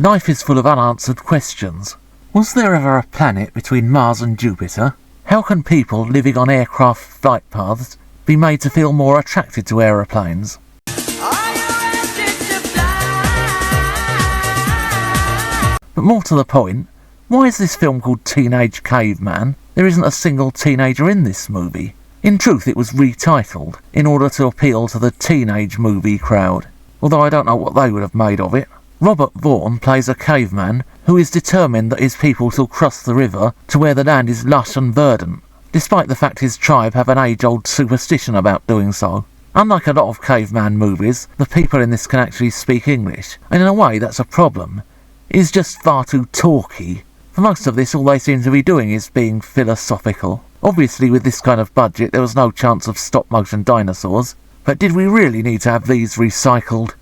Life is full of unanswered questions. Was there ever a planet between Mars and Jupiter? How can people living on aircraft flight paths be made to feel more attracted to aeroplanes? But more to the point, why is this film called Teenage Caveman? There isn't a single teenager in this movie. In truth, it was retitled in order to appeal to the teenage movie crowd, although I don't know what they would have made of it. Robert Vaughn plays a caveman who is determined that his people shall cross the river to where the land is lush and verdant, despite the fact his tribe have an age-old superstition about doing so. Unlike a lot of caveman movies, the people in this can actually speak English, and in a way that's a problem. It is just far too talky. For most of this, all they seem to be doing is being philosophical. Obviously, with this kind of budget, there was no chance of stop-motion dinosaurs, but did we really need to have these recycled?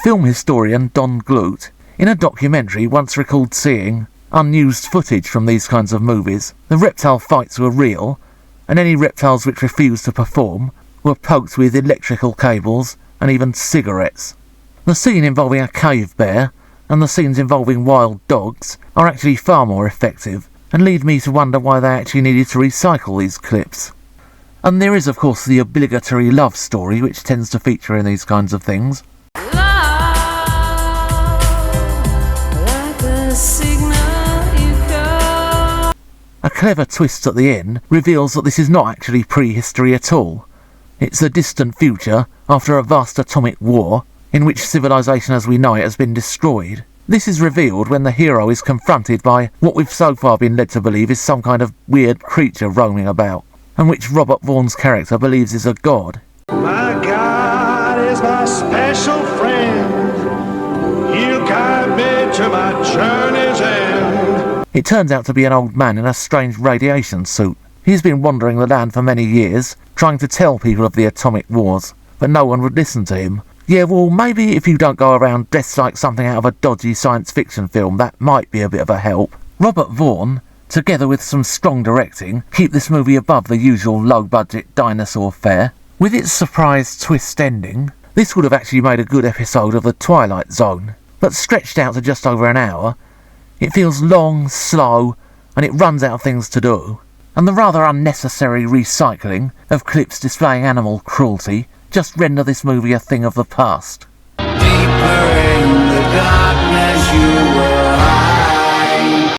Film historian Don Glut, in a documentary, once recalled seeing unused footage from these kinds of movies. The reptile fights were real, and any reptiles which refused to perform were poked with electrical cables and even cigarettes. The scene involving a cave bear and the scenes involving wild dogs are actually far more effective, and lead me to wonder why they actually needed to recycle these clips. And there is of course the obligatory love story which tends to feature in these kinds of things. A clever twist at the end reveals that this is not actually prehistory at all. It's the distant future after a vast atomic war in which civilization as we know it has been destroyed. This is revealed when the hero is confronted by what we've so far been led to believe is some kind of weird creature roaming about, and which Robert Vaughn's character believes is a god. My God is my special friend. He'll guide me to my journey's end. It turns out to be an old man in a strange radiation suit. He's been wandering the land for many years, trying to tell people of the atomic wars, but no one would listen to him. Yeah, well, maybe if you don't go around dressed like something out of a dodgy science fiction film, that might be a bit of a help. Robert Vaughn, together with some strong directing, keep this movie above the usual low-budget dinosaur fare. With its surprise twist ending, this would have actually made a good episode of The Twilight Zone, but stretched out to just over an hour, it feels long, slow, and it runs out of things to do. And the rather unnecessary recycling of clips displaying animal cruelty just render this movie a thing of the past. Deeper in the darkness you were